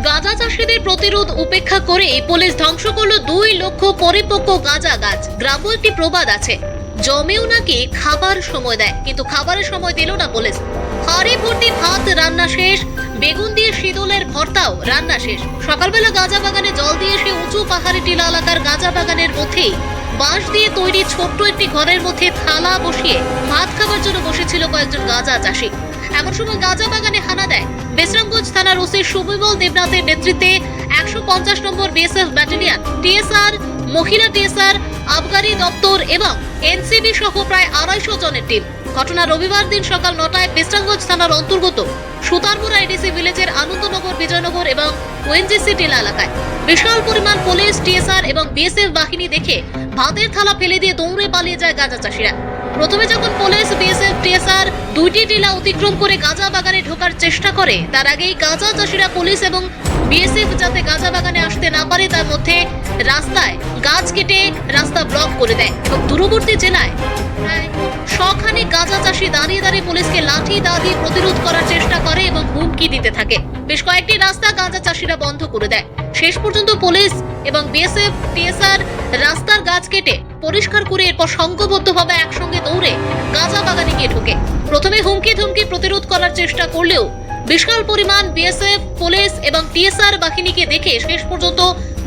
গাঁজা চাষীদের প্রতিরোধ উপেক্ষা করে পুলিশ ধ্বংস করলো 2 লক্ষ পরিপক্ক গাঁজা গাছ। গ্রাম্য একটি প্রবাদ আছে, জমেও নাকি খাবার সময় দেয়, কিন্তু খাবারের সময় দিল না পুলিশ। হাঁড়ি ভর্তি ভাত রান্না শেষ, বেগুন দিয়ে শীতলের ভর্তাও রান্না শেষ। সকালবেলা গাঁজা বাগানে জল দিয়ে সে উঁচু পাহাড়ি টিলা এলাকার গাঁজা বাগানের মধ্যেই বাঁশ দিয়ে তৈরি ছোট্ট একটি ঘরের মধ্যে থালা বসিয়ে ভাত খাবার জন্য বসেছিল কয়েকজন গাঁজা চাষী। এমন সময় গাঁজা বাগানে হানা দেয় বিশ্রামগঞ্জ থানার ওসি সুবিমল দেবনাথের নেতৃত্বে 150 নম্বর বিএসএফ ব্যাটালিয়ন, টিএসআর, মহিলা টিএসআর, আবগারি দপ্তর এবং এনসিবি সহ প্রায় 250 জনের টিম। ঘটনা রবিবার দিন সকাল 9টায় বিশ্রামগঞ্জ থানার অন্তর্গত সুতারপুরা এডিসি ভিলেজের আনন্দনগর, বিজয়নগর এবং ওএনজিসি টিলা এলাকায়। বিশাল পরিমাণ পুলিশ, টিএসআর এবং বিএসএফ বাহিনী দেখে ভাতের থালা ফেলে দিয়ে দৌড়ে পালিয়ে যায় গাঁজা চাষীরা। প্রথমে যখন পুলিশ, বিএসএফ, টিএসআর 2টি টিলা অতিক্রম করে গাঁজা বাগানে ঢোকার চেষ্টা করে, তার আগেই গাঁজা চাষীরা পুলিশ এবং বিএসএফ যাতে গাঁজা বাগানে আসতে না পারে তার মধ্যে রাস্তায় গাছ কেটে রাস্তা ব্লক করে দেয় এবং দূরবর্তী জেলায় প্রায় 100 গাঁজা চাষী দাঁড়িয়ে দাঁড়িয়ে পুলিশকে লাঠি দা দিয়ে প্রতিরোধ করার চেষ্টা করে এবং হুমকি দিতে থাকে। বেশ কয়েকটি রাস্তা গাঁজা চাষীরা বন্ধ করে দেয়। শেষ পর্যন্ত পুলিশ এবং বিএসএফ, টিএসআর রাস্তার গাছ কেটে পরিষ্কার করে এরপর সংঘবদ্ধভাবে একসঙ্গে দৌড়ে গাঁজা বাগানে গিয়ে ঢোকে। প্রথমে হুমকি ধুমকি প্রতিরোধ করার চেষ্টা করলেও বিশাল পরিমাণ বিএসএফ, পুলিশ এবং টিএসআর বাহিনীকে দেখে শেষ পর্যন্ত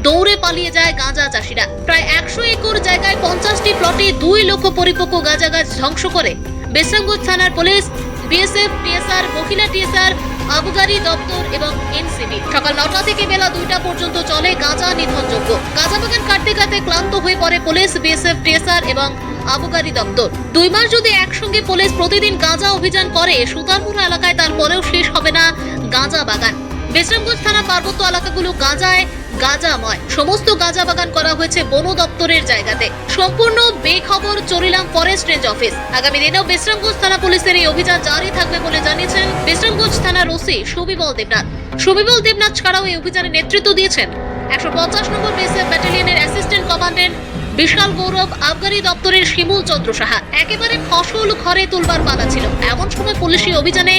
দৌড়ে পালিয়ে যায় গাঁজা চাষীরা। প্রায় 100 একর জায়গায় 50টি প্লটে 2 লক্ষ পরিপক্ক গাঁজা গাছ ধ্বংস করে বিশ্রামগঞ্জ থানার পুলিশ, বিএসএফ, টিএসআর, মহিলা টিএসআর, আবগারি দপ্তর এবং এনসিবি। সকাল 9টা থেকে বেলা 2টা পর্যন্ত চলে গাঁজা নিধনযজ্ঞ। গাঁজা বাগান কাটতে কাটতে ক্লান্ত হয়ে পড়ে পুলিশ, বিএসএফ, টিএসআর এবং আবগারি দপ্তর। 2 মাস যদি একসঙ্গে পুলিশ প্রতিদিন গাঁজা অভিযান করে সুতারপুরা এলাকায়, তারপরেও শেষ হবে না গাঁজা বাগান। বিশ্রামগঞ্জ থানা পার্বত্য এলাকাগুলো গাঁজায় গাঁজাময়। সমস্ত গাঁজা বাগান করা হয়েছে বন দপ্তরের জায়গাতে। সম্পূর্ণ বেখবর চরিলাম ফরেস্ট রেঞ্জ অফিস। আগামী দিনেও বিশ্রামগঞ্জ থানা পুলিশের এই অভিযান জারি থাকবে বলে জানিয়েছেন বিশ্রামগঞ্জ থানার ওসি সুবিমল দেবনাথ। সুবিমল দেবনাথ ছাড়াও এই অভিযানে নেতৃত্ব দিয়েছেন 150 নম্বর বিএসএফ ব্যাটালিয়নের অ্যাসিস্ট্যান্ট কমান্ডেন্ট বিশাল গৌরব, আবগারি দপ্তরের শিমুল চন্দ্র সাহা। একেবারে ফসল ঘরে তুলবার পালা ছিল। এমন সময় পুলিশি অভিযানে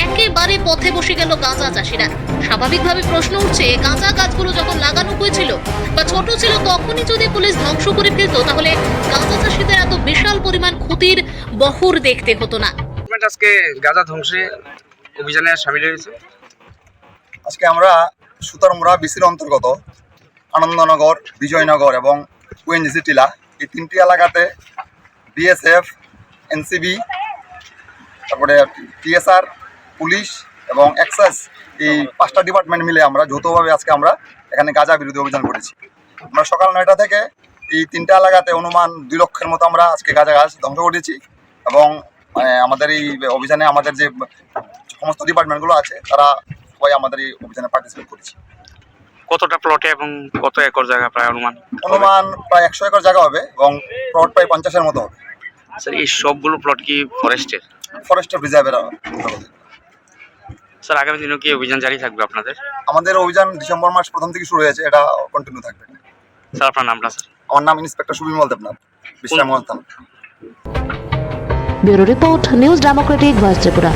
একেবারে পথে বসে গেল গাঁজা চাষীরা। স্বাভাবিকভাবে প্রশ্ন উঠছে, গাঁজা গাছগুলো যখন লাগানো হয়েছিল বা ছোট ছিল তখনই যদি পুলিশ ধ্বংস করে ফেলত, তাহলে গাঁজা চাষীদের এত বিশাল পরিমাণ ক্ষতির বহর দেখতে হতো না। আজকে গাঁজা ধ্বংসে অভিযানে সামিল হয়েছে। আজকে আমরা সুতারমুড়া বিসির অন্তর্গত আনন্দনগর, বিজয়নগর এবং ওএনজিসি টিলা, এই 3টি এলাকাতে বিএসএফ, এনসিবি, তারপরে টিএসআর, পুলিশ এবং এক্সাইজ, এই 5টা ডিপার্টমেন্ট মিলে আমরা যৌথভাবে আজকে আমরা এখানে গাঁজা বিরোধী অভিযান করেছি। আমরা সকাল 9টা থেকে এই 3টা এলাকাতে অনুমান 2 লক্ষের মতো আমরা আজকে গাঁজা গাছ ধ্বংস করেছি এবং আমাদের এই অভিযানে আমাদের যে সমস্ত ডিপার্টমেন্টগুলো আছে তারা সবাই আমাদের এই অভিযানে পার্টিসিপেট করেছি। কতটা প্লটে এবং কত একর জায়গা প্রায় অনুমান প্রায় 100 একর জায়গা হবে এবং প্লট প্রায় 50-এর মতো হবে। স্যার, এই সবগুলো প্লট কি ফরেস্টের রিজার্ভের? স্যার, আগামী দিনেও কি অভিযান জারি থাকবে আপনাদের? আমাদের অভিযান ডিসেম্বর মাস প্রথম থেকে শুরু হয়েছে, এটা কন্টিনিউ থাকবে। স্যার, আপনার নামটা? স্যার, আমার নাম ইন্সপেক্টর সুবিমল দেবনাথ, বিশ্রামগঞ্জ থানা। Bureau report, news Democratic voice Tripura.